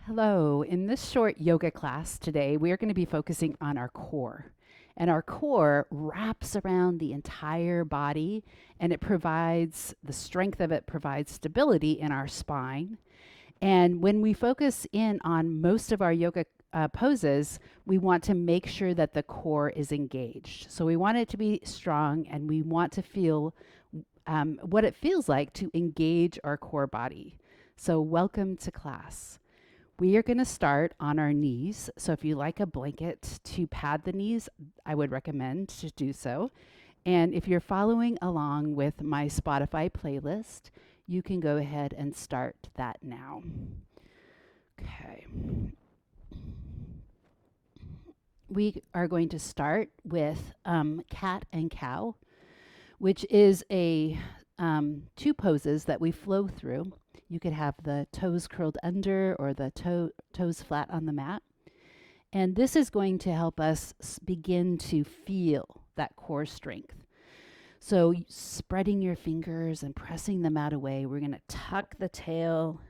Hello. In this short yoga class today, we are going to be focusing on our core. And our core wraps around the entire body and it provides the strength of it provides stability in our spine. And when we focus in on most of our yoga poses, we want to make sure that the core is engaged. So we want it to be strong and we want to feel what it feels like to engage our core body. So, welcome to class. We are going to start on our knees. So if you like a blanket to pad the knees, I would recommend to do so. And if you're following along with my Spotify playlist, you can go ahead and start that now. Okay. We are going to start with cat and cow, which is a two poses that we flow through. You could have the toes curled under or the toes flat on the mat. And this is going to help us begin to feel that core strength. So, spreading your fingers and pressing the mat away, we're going to tuck the tail,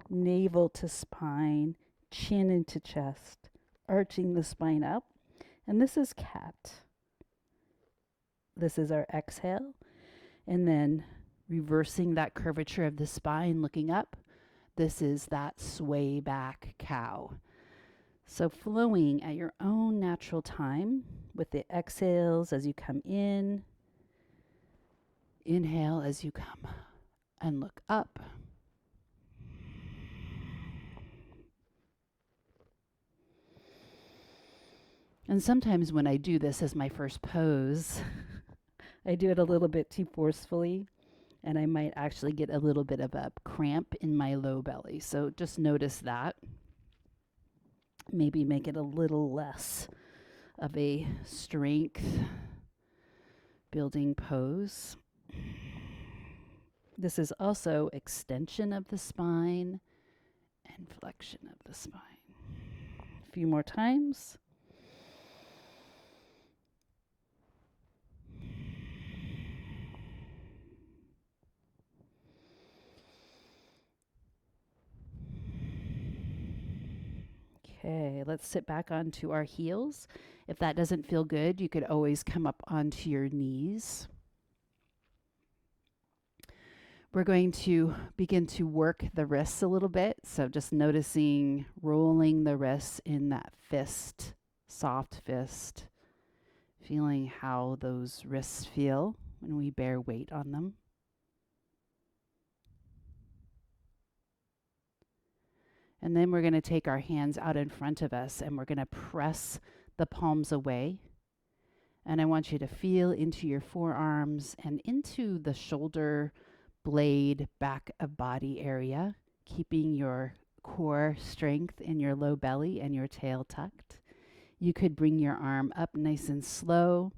navel to spine, chin into chest, arching the spine up. And this is cat. This is our exhale. And then reversing that curvature of the spine, looking up. This is that sway back cow. So flowing at your own natural time with the exhales as you come in. Inhale as you come and look up. And sometimes when I do this as my first pose, I do it a little bit too forcefully and I might actually get a little bit of a cramp in my low belly. So just notice that. Maybe make it a little less of a strength building pose. This is also extension of the spine and flexion of the spine. A few more times. Okay, let's sit back onto our heels. If that doesn't feel good, you could always come up onto your knees. We're going to begin to work the wrists a little bit. So just noticing rolling the wrists in that fist, soft fist, feeling how those wrists feel when we bear weight on them. And then we're going to take our hands out in front of us and we're going to press the palms away. And I want you to feel into your forearms and into the shoulder blade back of body area, keeping your core strength in your low belly and your tail tucked. You could bring your arm up nice and slow.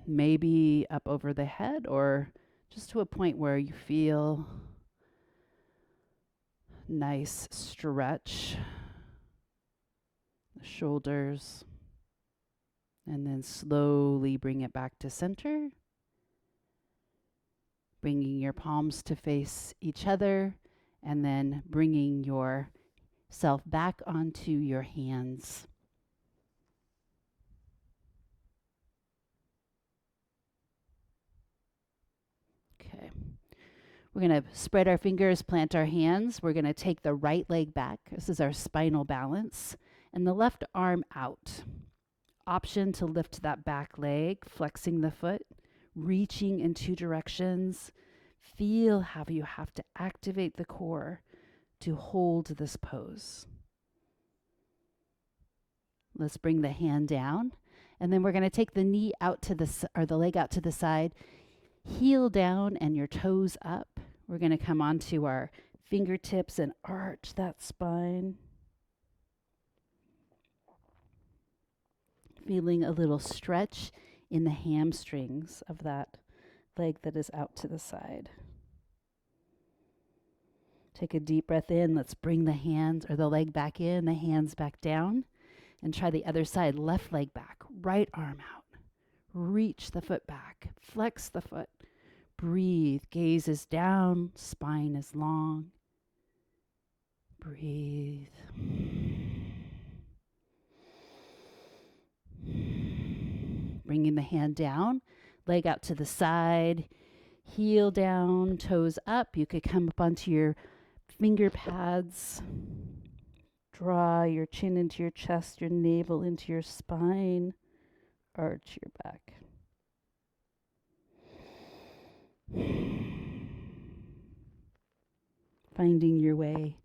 Maybe up over the head or just to a point where you feel nice stretch, the shoulders, and then slowly bring it back to center, bringing your palms to face each other, and then bringing yourself back onto your hands. Okay. We're going to spread our fingers, plant our hands. We're going to take the right leg back. This is our spinal balance. And the left arm out. Option to lift that back leg, flexing the foot, reaching in two directions. Feel how you have to activate the core to hold this pose. Let's bring the hand down. And then we're going to take the knee out to the leg out to the side, heel down and your toes up. We're going to come onto our fingertips and arch that spine. Feeling a little stretch in the hamstrings of that leg that is out to the side. Take a deep breath in. Let's bring the hands or the leg back in, the hands back down. And try the other side. Left leg back, right arm out. Reach the foot back. Flex the foot. Breathe. Gaze is down. Spine is long. Breathe. Bringing the hand down. Leg out to the side. Heel down. Toes up. You could come up onto your finger pads. Draw your chin into your chest, your navel into your spine. Arch your back. Finding your way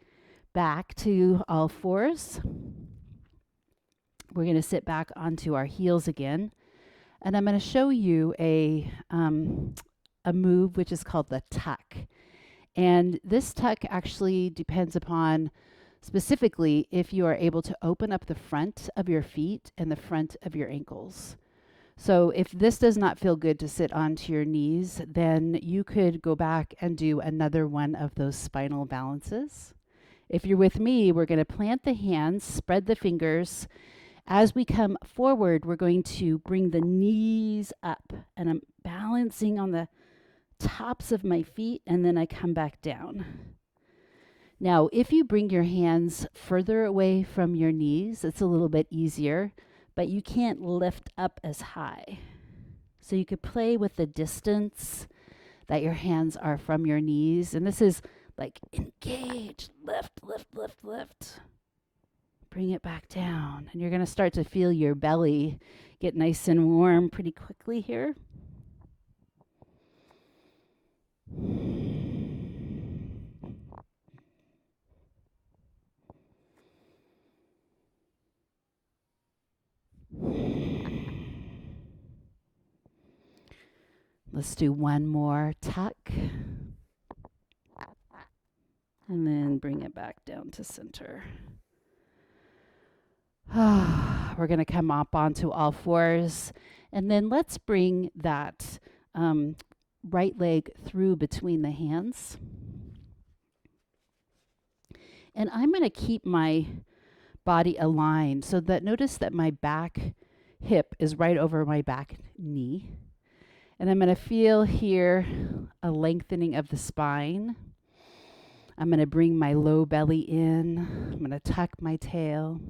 back to all fours. We're going to sit back onto our heels again. And I'm going to show you a move which is called the tuck. And this tuck actually depends upon specifically if you are able to open up the front of your feet and the front of your ankles. So if this does not feel good to sit onto your knees, then you could go back and do another one of those spinal balances. If you're with me, we're going to plant the hands, spread the fingers. As we come forward, we're going to bring the knees up, and I'm balancing on the tops of my feet, and then I come back down. Now, if you bring your hands further away from your knees, it's a little bit easier, but you can't lift up as high. So you could play with the distance that your hands are from your knees. And this is like engage, lift, lift, lift, lift. Bring it back down. And you're going to start to feel your belly get nice and warm pretty quickly here. Let's do one more tuck. And then bring it back down to center. We're going to come up onto all fours. And then let's bring that right leg through between the hands. And I'm going to keep my body aligned so that notice that my back hip is right over my back knee. And I'm going to feel here a lengthening of the spine. I'm going to bring my low belly in. I'm going to tuck my tail.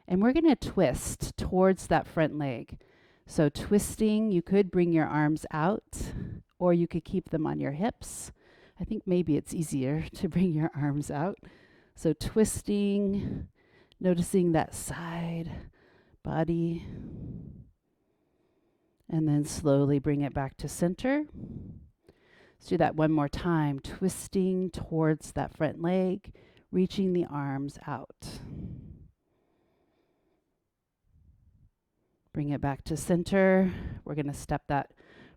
And we're going to twist towards that front leg. So twisting, you could bring your arms out, or you could keep them on your hips. I think maybe it's easier to bring your arms out. So twisting, noticing that side, body, and then slowly bring it back to center. Let's do that one more time. Twisting towards that front leg, reaching the arms out. Bring it back to center. We're going to step that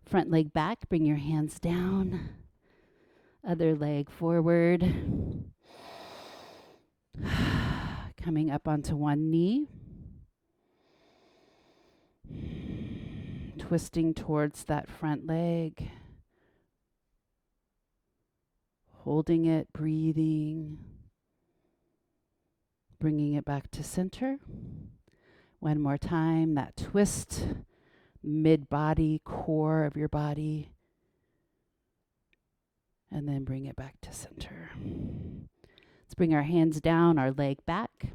front leg back. Bring your hands down. Other leg forward. Coming up onto one knee. Twisting towards that front leg. Holding it, breathing. Bringing it back to center. One more time, that twist, mid-body, core of your body. And then bring it back to center. Let's bring our hands down, our leg back.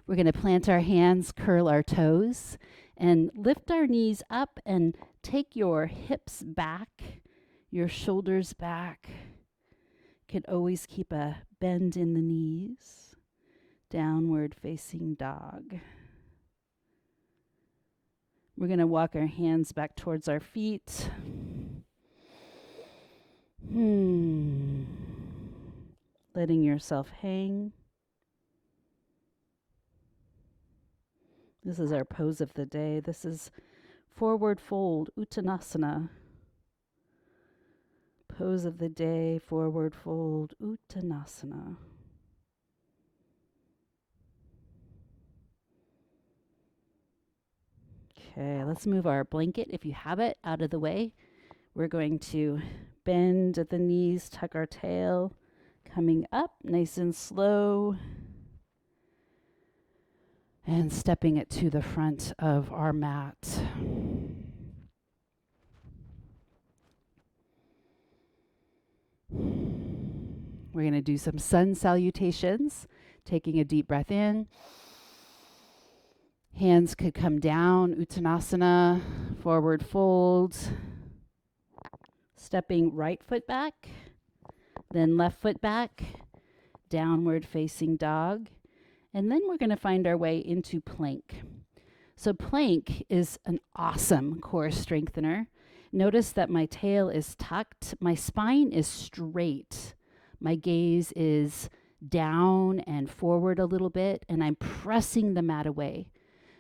We're going to plant our hands, curl our toes, and lift our knees up and take your hips back, your shoulders back. You can always keep a bend in the knees. Downward facing dog. We're going to walk our hands back towards our feet. Letting yourself hang. This is our pose of the day. This is forward fold, Uttanasana. Pose of the day, forward fold, Uttanasana. Okay, let's move our blanket, if you have it, out of the way. We're going to bend at the knees, tuck our tail, coming up nice and slow, and stepping it to the front of our mat. We're going to do some sun salutations, taking a deep breath in. Hands could come down, Uttanasana, forward fold. Stepping right foot back, then left foot back, downward facing dog. And then we're going to find our way into plank. So plank is an awesome core strengthener. Notice that my tail is tucked, my spine is straight, my gaze is down and forward a little bit, and I'm pressing the mat away.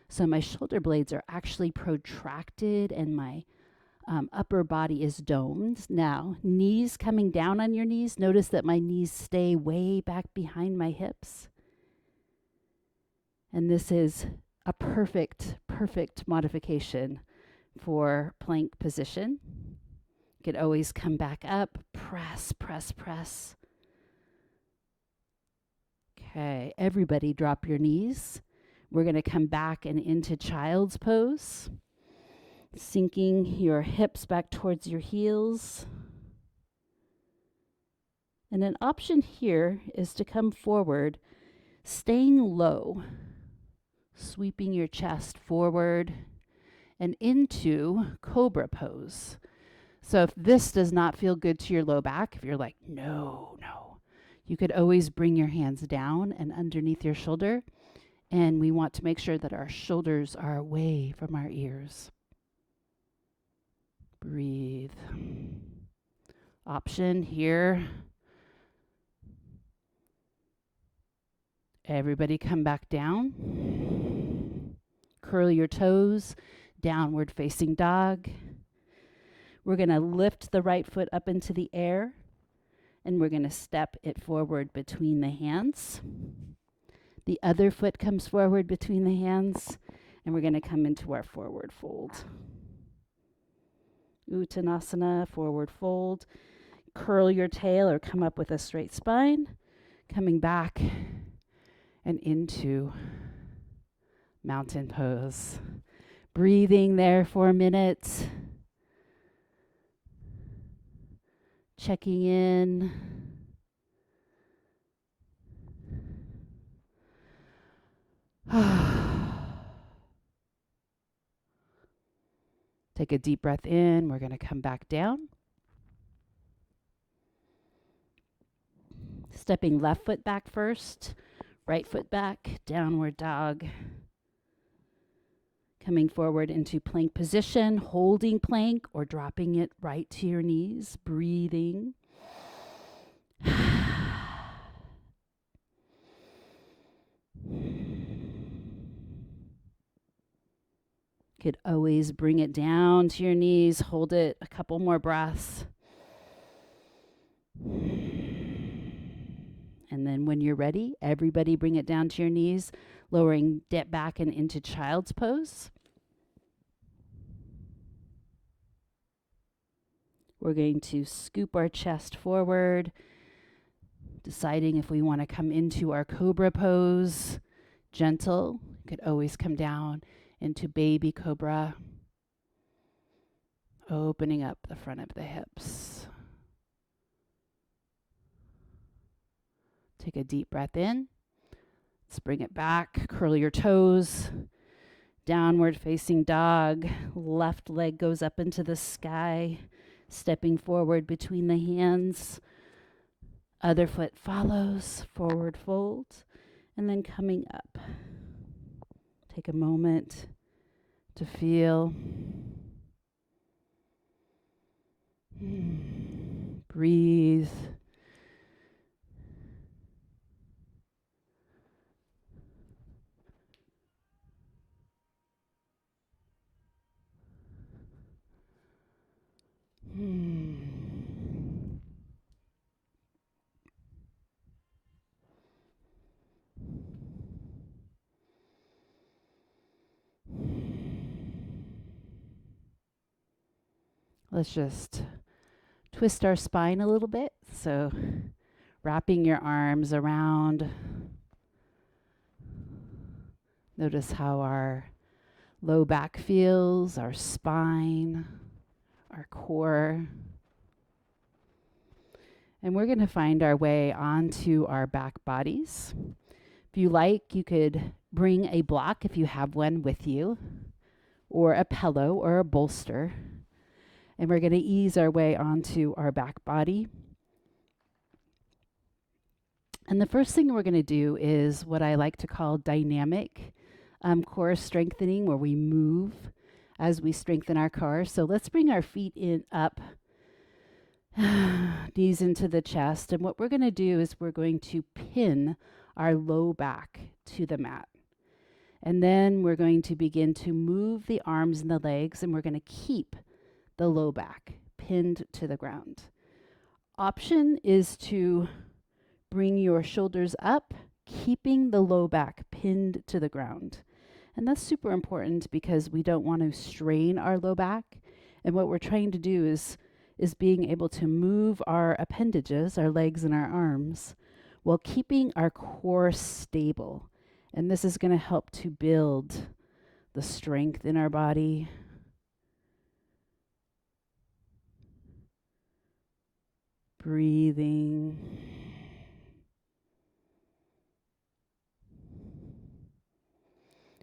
So my shoulder blades are actually protracted and my upper body is domed. Now, knees coming down on your knees. Notice that my knees stay way back behind my hips. And this is a perfect modification for plank position. You could always come back up, press, press, press. Okay, everybody drop your knees. We're going to come back and into child's pose, sinking your hips back towards your heels. And an option here is to come forward, staying low, sweeping your chest forward and into cobra pose. So if this does not feel good to your low back, if you're like, no, you could always bring your hands down and underneath your shoulder. And we want to make sure that our shoulders are away from our ears. Breathe. Option here. Everybody come back down. Curl your toes, downward facing dog. We're going to lift the right foot up into the air, and we're going to step it forward between the hands. The other foot comes forward between the hands, and we're going to come into our forward fold. Uttanasana, forward fold. Curl your tail or come up with a straight spine. Coming back and into mountain pose. Breathing there for a minute. Checking in. Take a deep breath in. We're going to come back down. Stepping left foot back first, right foot back, downward dog. Coming forward into plank position, holding plank or dropping it right to your knees, breathing. Could always bring it down to your knees, hold it a couple more breaths. And then when you're ready, everybody bring it down to your knees, lowering dip back and into child's pose. We're going to scoop our chest forward, deciding if we want to come into our cobra pose. Gentle, could always come down into baby cobra, opening up the front of the hips. Take a deep breath in. Let's bring it back. Curl your toes. Downward facing dog. Left leg goes up into the sky, stepping forward between the hands. Other foot follows, forward fold, and then coming up. Take a moment to feel. Breathe. Let's just twist our spine a little bit. So wrapping your arms around. Notice how our low back feels, our spine, our core. And we're going to find our way onto our back bodies. If you like, you could bring a block if you have one with you, or a pillow or a bolster. And we're going to ease our way onto our back body. And the first thing we're going to do is what I like to call dynamic core strengthening, where we move as we strengthen our core. So let's bring our feet in up, knees into the chest. And what we're going to do is we're going to pin our low back to the mat. And then we're going to begin to move the arms and the legs, and we're going to keep the low back pinned to the ground. Option is to bring your shoulders up, keeping the low back pinned to the ground. And that's super important because we don't want to strain our low back. And what we're trying to do is being able to move our appendages, our legs and our arms, while keeping our core stable. And this is going to help to build the strength in our body. Breathing.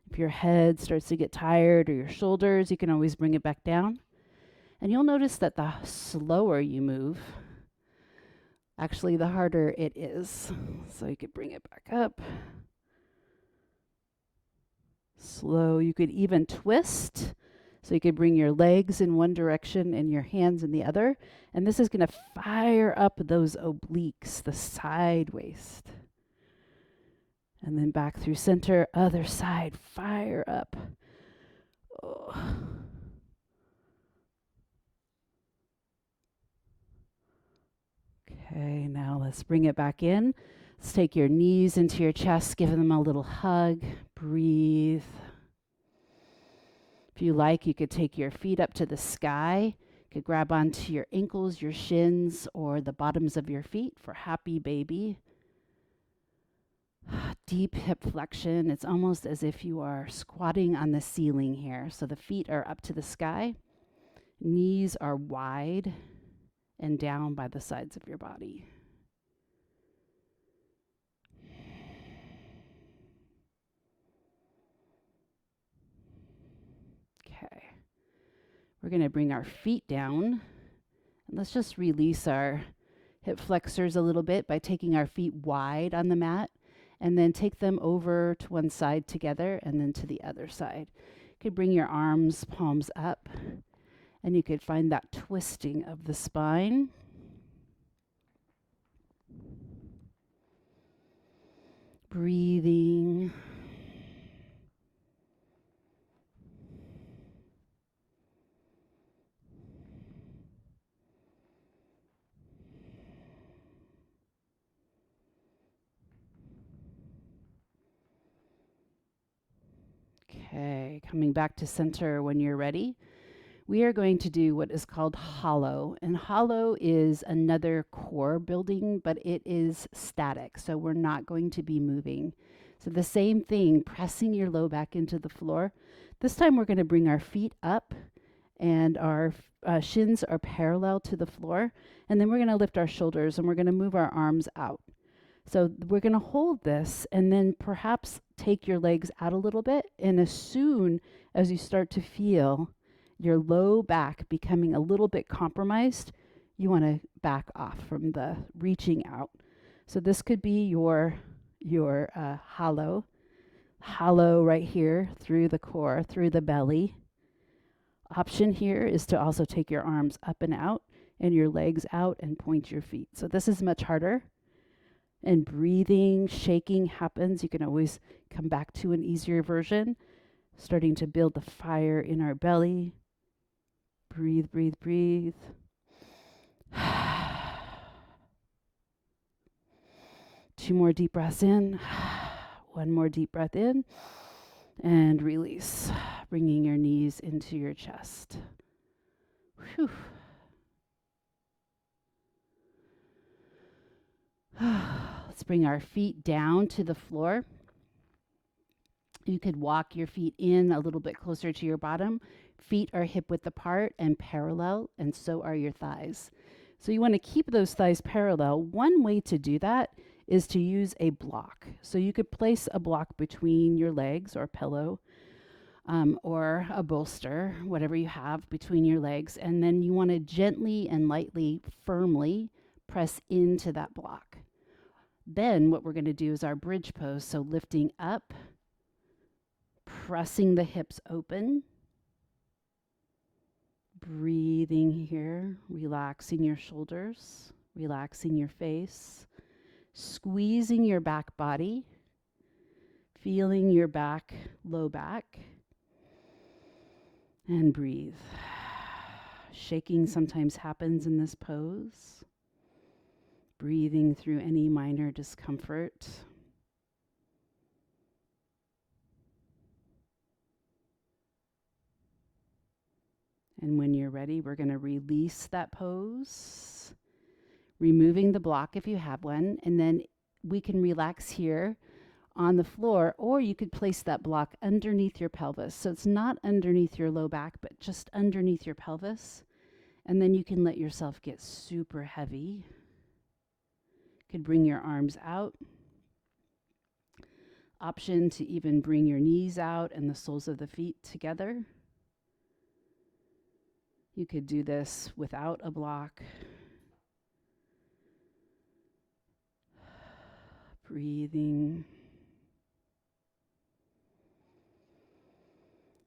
If your head starts to get tired, or your shoulders, you can always bring it back down. And you'll notice that the slower you move, actually the harder it is. So you could bring it back up. Slow. You could even twist. So you could bring your legs in one direction and your hands in the other. And this is going to fire up those obliques, the side waist. And then back through center, other side, fire up. Oh. Okay, now let's bring it back in. Let's take your knees into your chest, give them a little hug, breathe. If you like, you could take your feet up to the sky. You could grab onto your ankles, your shins, or the bottoms of your feet for happy baby. Deep hip flexion. It's almost as if you are squatting on the ceiling here. So the feet are up to the sky. Knees are wide and down by the sides of your body. Okay. We're going to bring our feet down. And let's just release our hip flexors a little bit by taking our feet wide on the mat, and then take them over to one side together and then to the other side. You could bring your arms, palms up, and you could find that twisting of the spine. Breathing. Okay, coming back to center when you're ready. We are going to do what is called hollow. And hollow is another core building, but it is static. So we're not going to be moving. So the same thing, pressing your low back into the floor. This time we're going to bring our feet up and our shins are parallel to the floor. And then we're going to lift our shoulders and we're going to move our arms out. So we're going to hold this and then perhaps take your legs out a little bit. And as soon as you start to feel your low back becoming a little bit compromised, you want to back off from the reaching out. So this could be your hollow right here through the core, through the belly. Option here is to also take your arms up and out and your legs out and point your feet. So this is much harder. And breathing, shaking happens. You can always come back to an easier version. Starting to build the fire in our belly. Breathe, breathe, breathe. 2 more deep breaths in. 1 more deep breath in. And release. Bringing your knees into your chest. Whew. Let's bring our feet down to the floor. You could walk your feet in a little bit closer to your bottom. Feet are hip width apart and parallel, and so are your thighs. So you want to keep those thighs parallel. One way to do that is to use a block. So you could place a block between your legs or a pillow, or a bolster, whatever you have between your legs. And then you want to gently and lightly, firmly press into that block. Then what we're going to do is our bridge pose. So lifting up, pressing the hips open, breathing here, relaxing your shoulders, relaxing your face, squeezing your back body, feeling your back, low back, and breathe. Shaking sometimes happens in this pose. Breathing through any minor discomfort. And when you're ready, we're going to release that pose, removing the block if you have one, and then we can relax here on the floor, or you could place that block underneath your pelvis. So it's not underneath your low back, but just underneath your pelvis. And then you can let yourself get super heavy. Could bring your arms out. Option to even bring your knees out and the soles of the feet together. You could do this without a block. Breathing.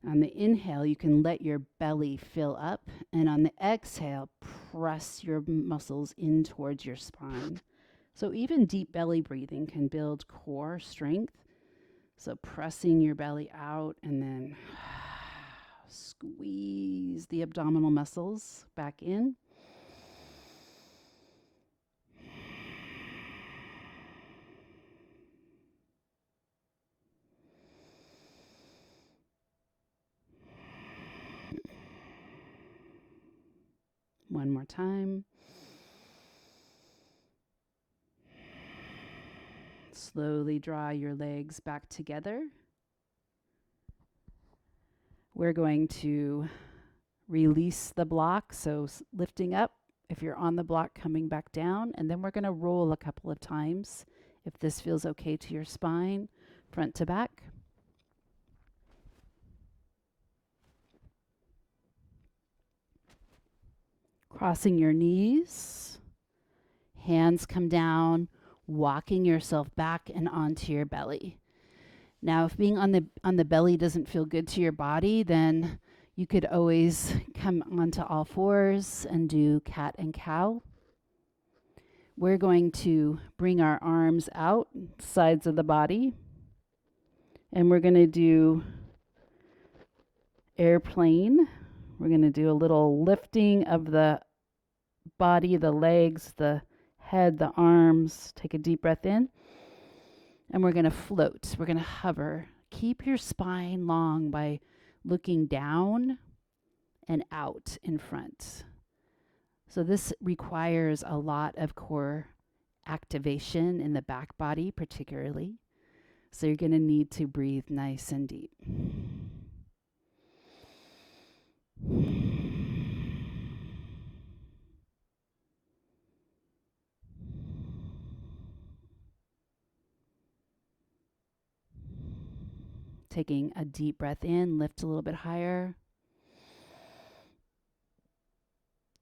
On the inhale, you can let your belly fill up, and on the exhale, press your muscles in towards your spine. So even deep belly breathing can build core strength. So pressing your belly out and then squeeze the abdominal muscles back in. One more time. Slowly draw your legs back together. We're going to release the block, so lifting up. If you're on the block, coming back down, and then we're going to roll a couple of times if this feels okay to your spine, front to back. Crossing your knees, hands come down, walking yourself back and onto your belly. Now, if being on the belly doesn't feel good to your body, then you could always come onto all fours and do cat and cow. We're going to bring our arms out, sides of the body, and we're going to do airplane. We're going to do a little lifting of the body, the legs, the head, the arms. Take a deep breath in. And we're going to float. We're going to hover. Keep your spine long by looking down and out in front. So this requires a lot of core activation in the back body, particularly. So you're going to need to breathe nice and deep. Taking a deep breath in, lift a little bit higher.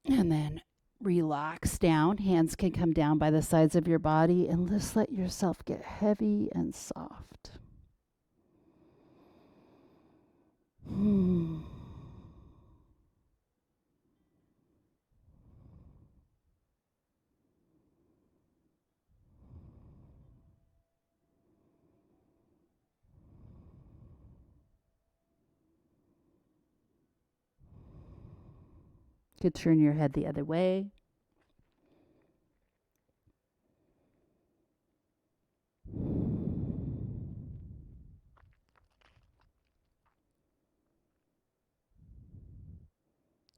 And then relax down. Hands can come down by the sides of your body, and just let yourself get heavy and soft. Could turn your head the other way.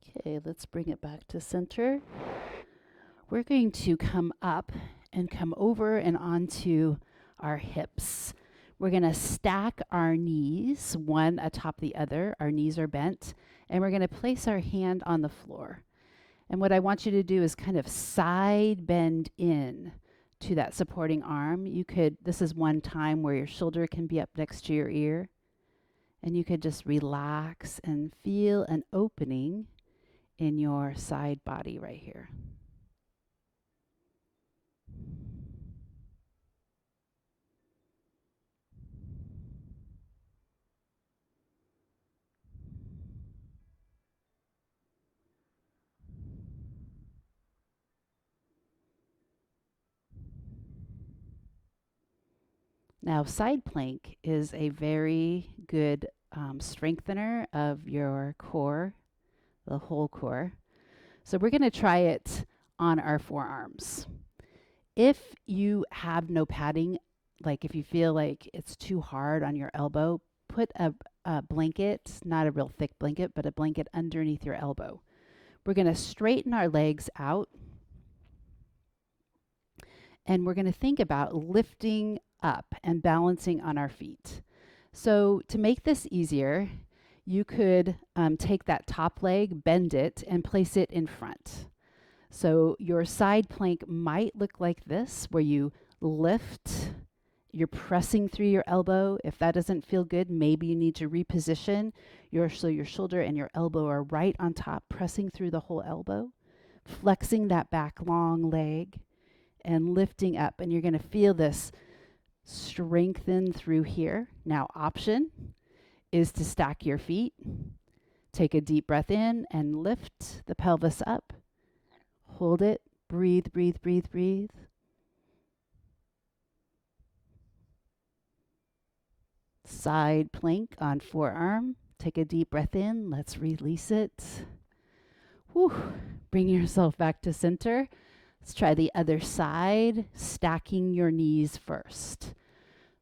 Okay, let's bring it back to center. We're going to come up and come over and onto our hips. We're going to stack our knees, one atop the other. Our knees are bent, and we're going to place our hand on the floor. And what I want you to do is kind of side bend in to that supporting arm. This is one time where your shoulder can be up next to your ear, and you could just relax and feel an opening in your side body right here. Now, side plank is a very good strengthener of your core, the whole core. So we're going to try it on our forearms. If you have no padding, like if you feel like it's too hard on your elbow, put a blanket, not a real thick blanket, but a blanket underneath your elbow. We're going to straighten our legs out, and we're going to think about lifting up and balancing on our feet. So to make this easier, you could take that top leg, bend it, and place it in front. So your side plank might look like this, where you lift, you're pressing through your elbow. If that doesn't feel good, maybe you need to reposition so your shoulder and your elbow are right on top, pressing through the whole elbow, flexing that back long leg and lifting up. And you're going to feel this strengthen through here. Now, option is to stack your feet. Take a deep breath in and lift the pelvis up. Hold it. Breathe, breathe, breathe, breathe. Side plank on forearm. Take a deep breath in. Let's release it. Whew. Bring yourself back to center. Let's try the other side, stacking your knees first.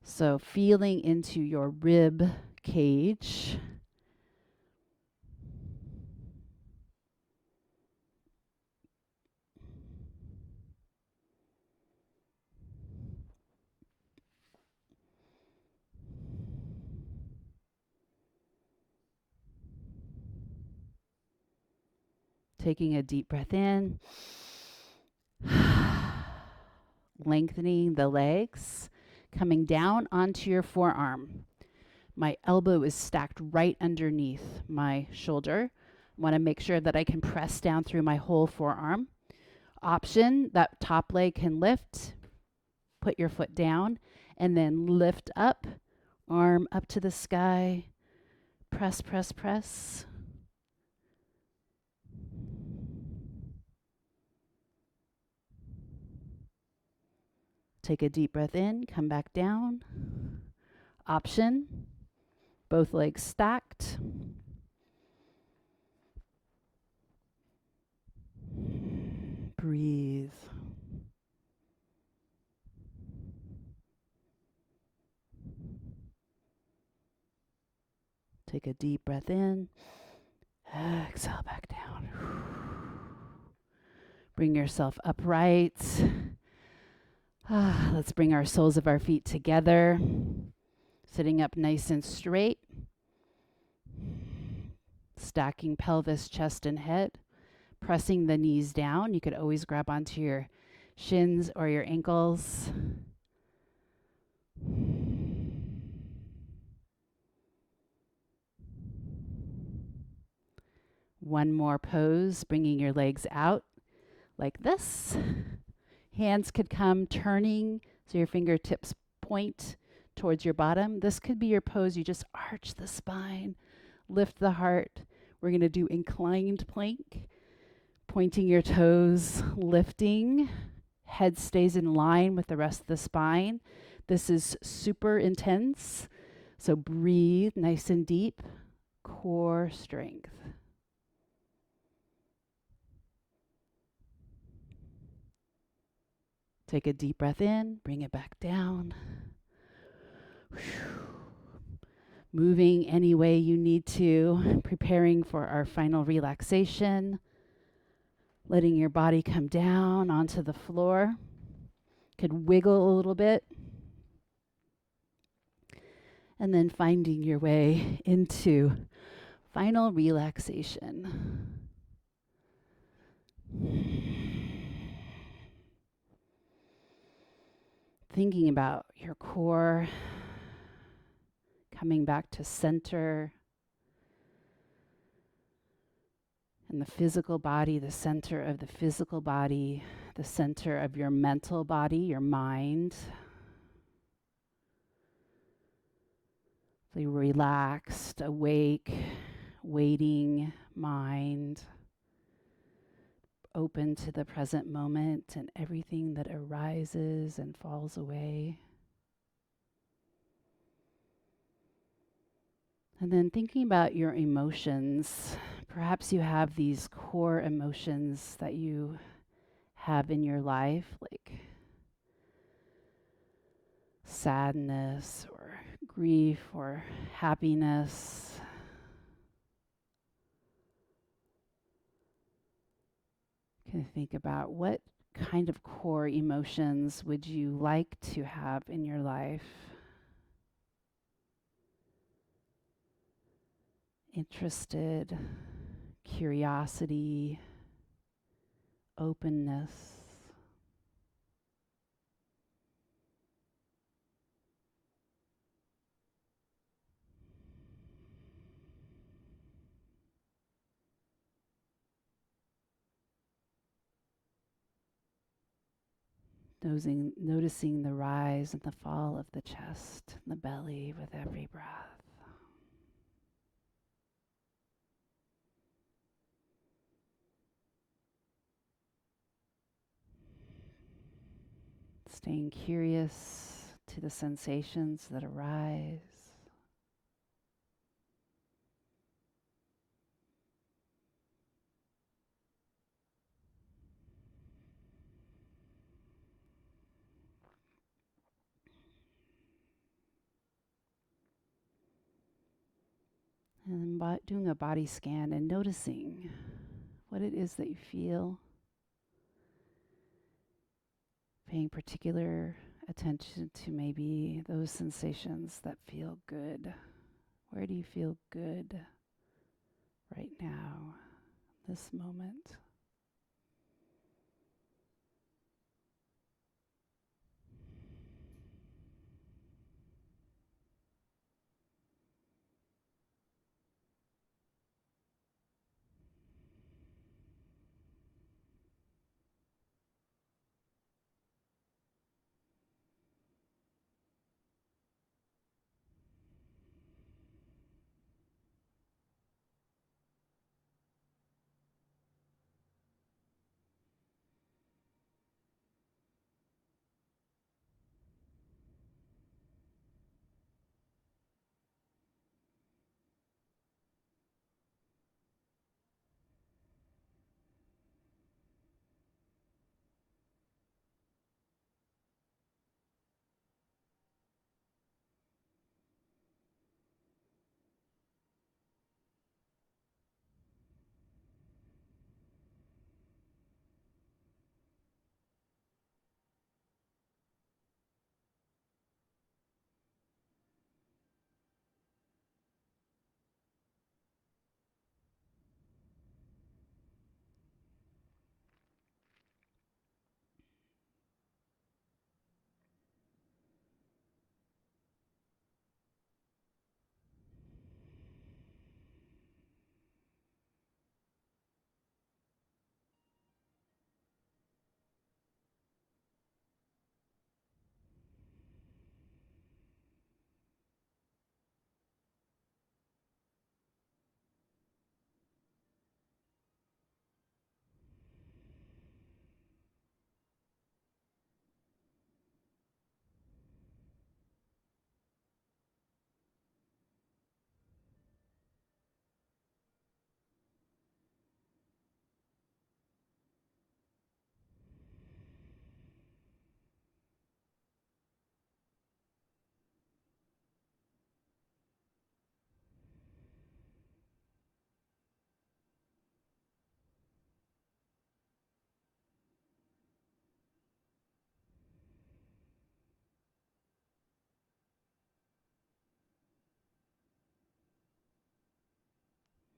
So feeling into your rib cage. Taking a deep breath in. Lengthening the legs, coming down onto your forearm. My elbow is stacked right underneath my shoulder. I want to make sure that I can press down through my whole forearm. Option, that top leg can lift. Put your foot down and then lift up, arm up to the sky. Press, press, press. Take a deep breath in, come back down. Option, both legs stacked. Breathe. Take a deep breath in. Exhale back down. Bring yourself upright. Let's bring our soles of our feet together. Sitting up nice and straight. Stacking pelvis, chest, and head. Pressing the knees down. You could always grab onto your shins or your ankles. One more pose, bringing your legs out like this. Hands could come turning so your fingertips point towards your bottom. This could be your pose. You just arch the spine, lift the heart. We're going to do inclined plank, pointing your toes, lifting. Head stays in line with the rest of the spine. This is super intense. So breathe nice and deep. Core strength. Take a deep breath in, bring it back down. Moving any way you need to, preparing for our final relaxation. Letting your body come down onto the floor. Could wiggle a little bit. And then finding your way into final relaxation. Thinking about your core, coming back to center and the physical body, the center of the physical body, the center of your mental body, your mind. The relaxed, awake, waiting mind, open to the present moment and everything that arises and falls away. And then thinking about your emotions. Perhaps you have these core emotions that you have in your life, like sadness or grief or happiness. You can think about what kind of core emotions would you like to have in your life? Interested, curiosity, openness. Noticing the rise and the fall of the chest and the belly with every breath. Staying curious to the sensations that arise. And then doing a body scan and noticing what it is that you feel. Paying particular attention to maybe those sensations that feel good. Where do you feel good right now, this moment?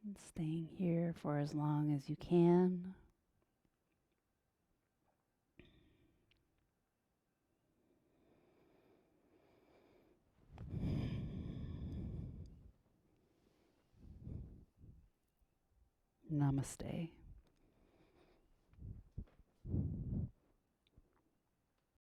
And staying here for as long as you can. Namaste.